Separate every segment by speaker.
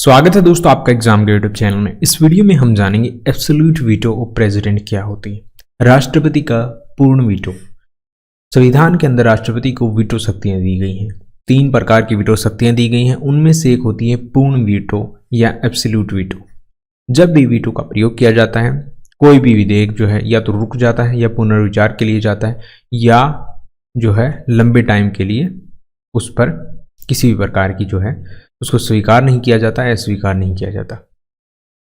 Speaker 1: स्वागत है दोस्तों आपका एग्जाम के यूट्यूब चैनल में। इस वीडियो में हम जानेंगे एब्सोल्यूट वीटो ऑफ प्रेसिडेंट क्या होती है। राष्ट्रपति का पूर्ण वीटो। संविधान के अंदर राष्ट्रपति को वीटो शक्तियां दी गई हैं। 3 प्रकार की वीटो शक्तियां दी गई हैं, उनमें से एक होती है पूर्ण वीटो या एब्सोल्यूट वीटो। जब भी वीटो का प्रयोग किया जाता है, कोई भी विधेयक जो है या तो रुक जाता है या पुनर्विचार के लिए जाता है या जो है लंबे टाइम के लिए उस पर किसी भी प्रकार की जो है उसको स्वीकार नहीं किया जाता है, अस्वीकार नहीं किया जाता।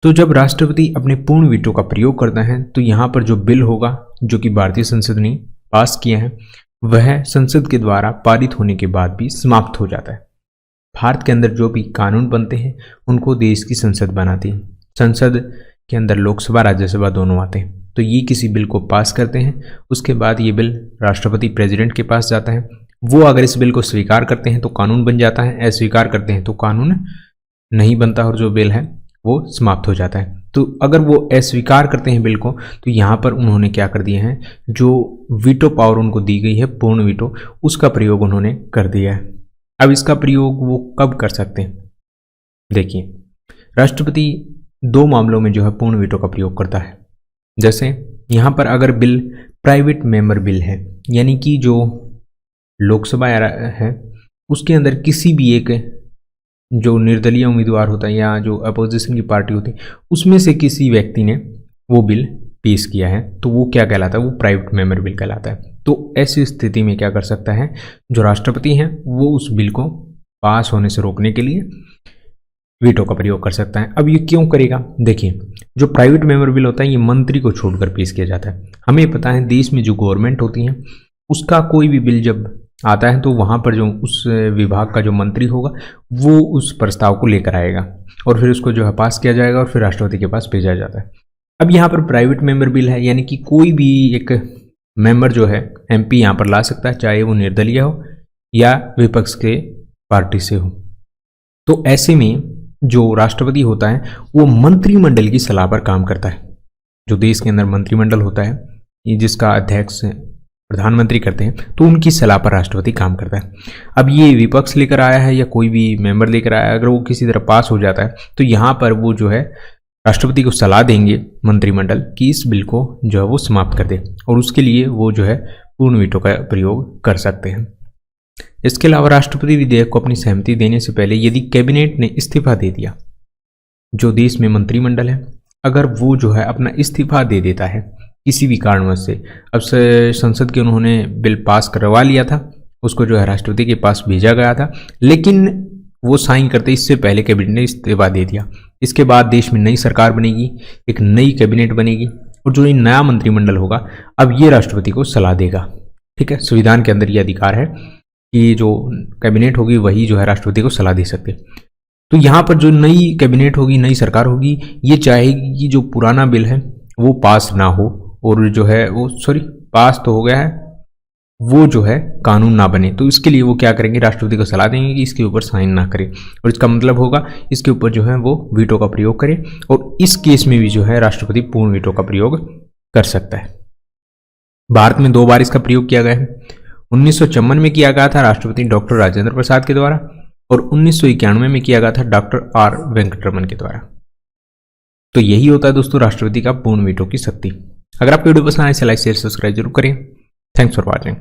Speaker 1: तो जब राष्ट्रपति अपने पूर्ण वीटो का प्रयोग करता है तो यहाँ पर जो बिल होगा जो कि भारतीय संसद ने पास किया है वह संसद के द्वारा पारित होने के बाद भी समाप्त हो जाता है। भारत के अंदर जो भी कानून बनते हैं उनको देश की संसद बनाती है। संसद के अंदर लोकसभा राज्यसभा दोनों आते हैं। तो ये किसी बिल को पास करते हैं, उसके बाद ये बिल राष्ट्रपति प्रेसिडेंट के पास जाता है। वो अगर इस बिल को स्वीकार करते हैं तो कानून बन जाता है, अस्वीकार करते हैं तो कानून नहीं बनता और जो बिल है वो समाप्त हो जाता है। तो अगर वो अस्वीकार करते हैं बिल को तो यहाँ पर उन्होंने क्या कर दिया है, जो वीटो पावर उनको दी गई है पूर्ण वीटो, उसका प्रयोग उन्होंने कर दिया है। अब इसका प्रयोग वो कब कर सकते हैं? देखिए, राष्ट्रपति 2 मामलों में जो है पूर्ण वीटो का प्रयोग करता है। जैसे यहाँ पर अगर बिल प्राइवेट मेंबर बिल है, यानी कि जो लोकसभा है उसके अंदर किसी भी एक जो निर्दलीय उम्मीदवार होता है या जो अपोजिशन की पार्टी होती है उसमें से किसी व्यक्ति ने वो बिल पेश किया है तो वो क्या कहलाता है, वो प्राइवेट मेंबर बिल कहलाता है। तो ऐसी स्थिति में क्या कर सकता है, जो राष्ट्रपति हैं वो उस बिल को पास होने से रोकने के लिए वीटो का प्रयोग कर सकता है। अब ये क्यों करेगा? देखिए, जो प्राइवेट मेंबर बिल होता है ये मंत्री को छोड़कर पेश किया जाता है। हमें पता है देश में जो गवर्नमेंट होती है उसका कोई भी बिल जब आता है तो वहाँ पर जो उस विभाग का जो मंत्री होगा वो उस प्रस्ताव को लेकर आएगा और फिर उसको जो है पास किया जाएगा और फिर राष्ट्रपति के पास भेजा जाता है। अब यहाँ पर प्राइवेट मेंबर बिल है, यानी कि कोई भी एक मेंबर जो है एमपी यहाँ पर ला सकता है, चाहे वो निर्दलीय हो या विपक्ष के पार्टी से हो। तो ऐसे में जो राष्ट्रपति होता है वो मंत्रिमंडल की सलाह पर काम करता है। जो देश के अंदर मंत्रिमंडल होता है जिसका अध्यक्ष प्रधानमंत्री करते हैं, तो उनकी सलाह पर राष्ट्रपति काम करता है। अब ये विपक्ष लेकर आया है या कोई भी मेंबर लेकर आया है, अगर वो किसी तरह पास हो जाता है तो यहाँ पर वो जो है राष्ट्रपति को सलाह देंगे मंत्रिमंडल कि इस बिल को जो है वो समाप्त कर दे, और उसके लिए वो जो है पूर्ण वीटो का प्रयोग कर सकते हैं। इसके अलावा राष्ट्रपति विधेयक को अपनी सहमति देने से पहले यदि कैबिनेट ने इस्तीफा दे दिया, जो देश में मंत्रिमंडल है अगर वो जो है अपना इस्तीफा दे देता है किसी भी कारणवश से, अब संसद के उन्होंने बिल पास करवा लिया था, उसको जो है राष्ट्रपति के पास भेजा गया था, लेकिन वो साइन करते इससे पहले कैबिनेट ने इस्तीफा दे दिया। इसके बाद देश में नई सरकार बनेगी, एक नई कैबिनेट बनेगी और जो नया मंत्रिमंडल होगा अब ये राष्ट्रपति को सलाह देगा। ठीक है, संविधान के अंदर ये अधिकार है कि जो कैबिनेट होगी वही जो है राष्ट्रपति को सलाह दे सकते। तो यहाँ पर जो नई कैबिनेट होगी, नई सरकार होगी, ये चाहेगी कि जो पुराना बिल है वो पास ना हो और जो है वो पास तो हो गया है वो जो है कानून ना बने। तो इसके लिए वो क्या करेंगे, राष्ट्रपति को सलाह देंगे कि इसके ऊपर साइन ना करे, और इसका मतलब होगा इसके ऊपर जो है वो वीटो का प्रयोग करे। और इस केस में भी जो है राष्ट्रपति पूर्ण वीटो का प्रयोग कर सकता है। भारत में 2 बार इसका प्रयोग किया गया है। 1954 में किया गया था राष्ट्रपति डॉक्टर राजेंद्र प्रसाद के द्वारा और 1991 में किया गया था डॉक्टर आर वेंकटरमन के द्वारा। तो यही होता है दोस्तों राष्ट्रपति का पूर्ण वीटो की शक्ति। अगर आपको वीडियो पसंद आए इसे लाइक शेयर सब्सक्राइब जरूर करें। Thanks for watching.